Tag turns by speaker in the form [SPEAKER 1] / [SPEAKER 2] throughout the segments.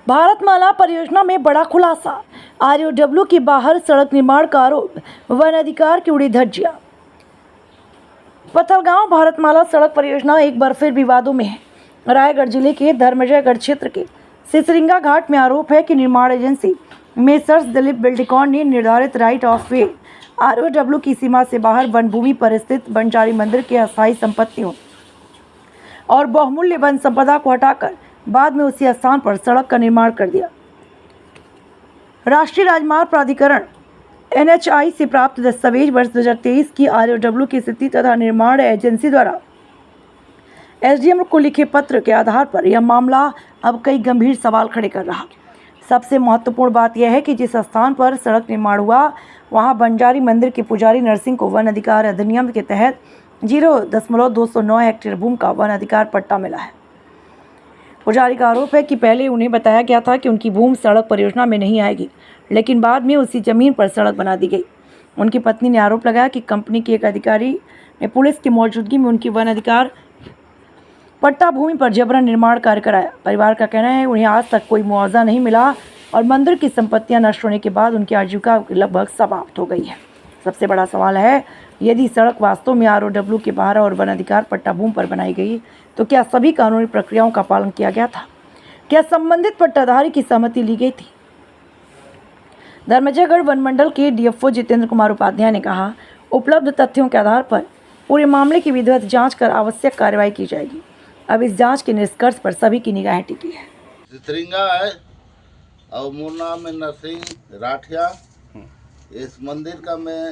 [SPEAKER 1] भारतमाला परियोजना में बड़ा खुलासा, आरओडब्ल्यू के बाहर सड़क निर्माण का आरोप, वन अधिकार की उड़ी धज्जियां। पथलगांव भारतमाला सड़क परियोजना एक बार फिर विवादों में है। रायगढ़ जिले के धर्मजयगढ़ क्षेत्र के सिसरिंगा घाट में आरोप है कि निर्माण एजेंसी मेसर्स दिलीप बिल्डकॉन ने निर्धारित राइट ऑफ वे आरओडब्ल्यू की सीमा से बाहर वन भूमि पर स्थित बनचारी मंदिर के अस्थायी संपत्तियों और बहुमूल्य वन संपदा को हटाकर बाद में उसी स्थान पर सड़क का निर्माण कर दिया। राष्ट्रीय राजमार्ग प्राधिकरण NHAI से प्राप्त दस्तावेज वर्ष 2023 की आरओडब्ल्यू की स्थिति तथा निर्माण एजेंसी द्वारा SDM को लिखे पत्र के आधार पर यह मामला अब कई गंभीर सवाल खड़े कर रहा। सबसे महत्वपूर्ण बात यह है कि जिस स्थान पर सड़क निर्माण हुआ वहां बंजारी मंदिर के पुजारी नरसिंह को वन अधिकार अधिनियम के तहत 0.209 हेक्टेयर भूमि का वन अधिकार पट्टा मिला है। पुजारी का आरोप है कि पहले उन्हें बताया गया था कि उनकी भूमि सड़क परियोजना में नहीं आएगी, लेकिन बाद में उसी जमीन पर सड़क बना दी गई। उनकी पत्नी ने आरोप लगाया कि कंपनी के एक अधिकारी ने पुलिस की मौजूदगी में उनकी वन अधिकार पट्टा भूमि पर जबरन निर्माण कार्य कराया। परिवार का कहना है उन्हें आज तक कोई मुआवजा नहीं मिला और मंदिर की संपत्तियां नष्ट होने के बाद उनकी आजीविका लगभग समाप्त हो गई है। सबसे बड़ा सवाल है, यदि सड़क वास्तव में आरओडब्ल्यू के बाहर और वन अधिकार पट्टा भूमि पर बनाई गई तो क्या सभी कानूनी प्रक्रियाओं का पालन किया गया था? क्या संबंधित पट्टाधारी की सहमति ली गई थी? धर्मजयगढ़ वन मंडल के DFO जितेंद्र कुमार उपाध्याय ने कहा, उपलब्ध तथ्यों के आधार पर पूरे मामले की विधिवत जांच कर आवश्यक कार्रवाई की जाएगी। अब इस जांच के निष्कर्ष पर सभी की निगाहें टिकी है।
[SPEAKER 2] सिसरिंगा है और मोर नाम है नरसिंह राठिया। इस मंदिर का मैं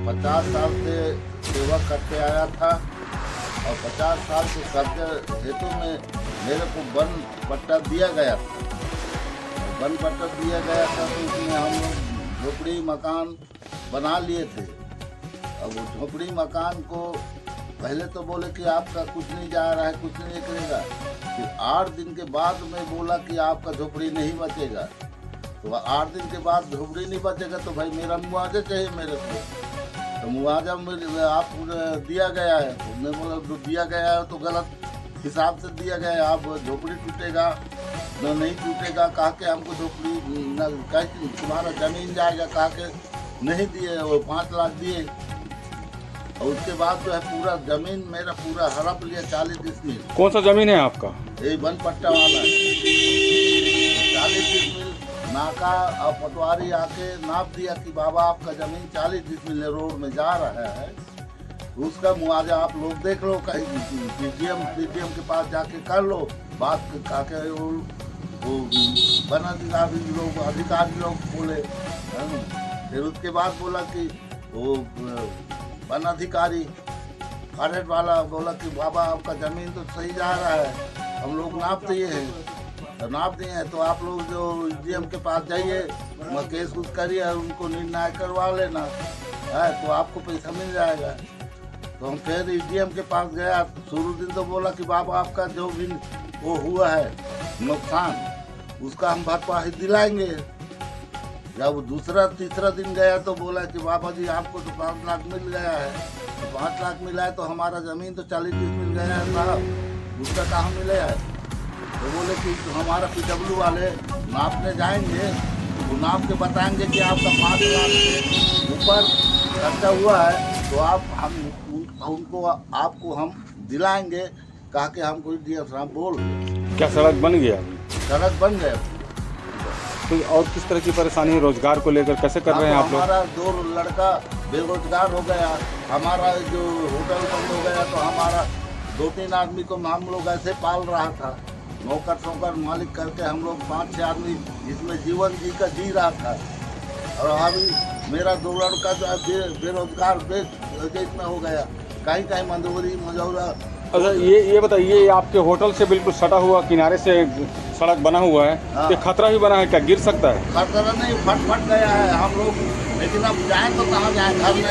[SPEAKER 2] 50 साल से सेवा करते आया था और 50 साल के कब्जे हेतु में मेरे को वन पट्टा दिया गया था। वन पट्टा दिया गया था तो उसमें हम लोग झोपड़ी मकान बना लिए थे। अब वो झोपड़ी मकान को पहले तो बोले कि आपका कुछ नहीं जा रहा है, कुछ नहीं करेगा। फिर 8 दिन के बाद मैं बोला कि आपका झोपड़ी नहीं बचेगा। तो 8 दिन के बाद झोपड़ी नहीं बचेगा तो भाई मेरा मुआवजा चाहिए मेरे को। तो मुआवजा आपको दिया गया है। तो मैं बोला दिया गया है तो गलत हिसाब से दिया गया है। आप झोपड़ी टूटेगा न नहीं टूटेगा कहा के हमको झोपड़ी न तुम्हारा जमीन जाएगा कहा के नहीं दिए। वो 5 लाख दिए और उसके बाद जो है पूरा जमीन मेरा पूरा हड़प लिया 40 डिसमिल।
[SPEAKER 3] कौन सा जमीन है आपका?
[SPEAKER 2] ये वन पट्टा वाला 40 डिसमिल। नाका और पटवारी आके नाप दिया कि बाबा आपका जमीन 40 डिसमिल रोड में जा रहा है, उसका मुआवजा आप लोग देख लो, कहीं PDM के पास जाके कर लो बात। काके वो वन अधिकारी लोग बोले। फिर उसके बाद बोला कि वो वन अधिकारी फॉरेस्ट वाला बोला कि बाबा आपका ज़मीन तो सही जा रहा है, हम लोग नाप दिए हैं। तो नाप दिए हैं तो आप लोग जो SDM के पास जाइए, केस कुछ करिए और उनको निर्णय करवा लेना है तो आपको पैसा मिल जाएगा। तो हम फिर SDM के पास गया। शुरू दिन तो बोला कि बाबा आपका जो भी वो हुआ है नुकसान उसका हम भरपाई दिलाएंगे। जब दूसरा तीसरा दिन गया तो बोला कि बाबा जी आपको तो 5 लाख मिल गया है। तो 5 लाख मिला है तो हमारा ज़मीन तो 40 मिल गया है साहब, दूसरा कहाँ मिले है? तो बोले कि हमारा PW वाले नापने जाएंगे तो नाप के बताएंगे कि आपका 5 लाख से ऊपर खर्चा हुआ है तो आपको हम दिलाएंगे कहा के हमको DF साहब बोल।
[SPEAKER 3] क्या सड़क बन गया?
[SPEAKER 2] सड़क बन गया।
[SPEAKER 3] तो और किस तरह की परेशानी रोजगार को लेकर कैसे कर रहे हैं आप लोग?
[SPEAKER 2] हमारा 2 लड़का बेरोजगार हो गया, हमारा जो होटल बंद हो गया तो हमारा 2-3 आदमी को हम लोग ऐसे पाल रहा था, नौकर सोकर मालिक करके हम लोग 5-6 आदमी इसमें जीवन जी रहा था। और अभी मेरा 2 लड़का जो बेरोजगार में हो गया, कहीं मंदोरी मजौरा।
[SPEAKER 3] अच्छा ये बताइए, आपके होटल से बिल्कुल सटा हुआ किनारे से सड़क बना हुआ है। हाँ। ये खतरा भी बना है, क्या गिर सकता है?
[SPEAKER 2] खतरा नहीं, फट गया है हम लोग, लेकिन अब जाए तो कहाँ जाए, घर में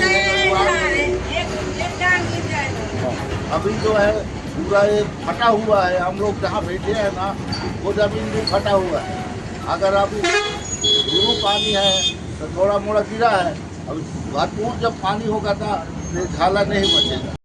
[SPEAKER 2] अभी जो है पूरा ये फटा हुआ है। हम लोग जहाँ बैठे हैं ना वो जमीन भी फटा हुआ है। अगर अभी गुरु पानी है तो थोड़ा मोड़ा गिरा है, अब भरपूर जब पानी होगा तो झाला नहीं बचेगा।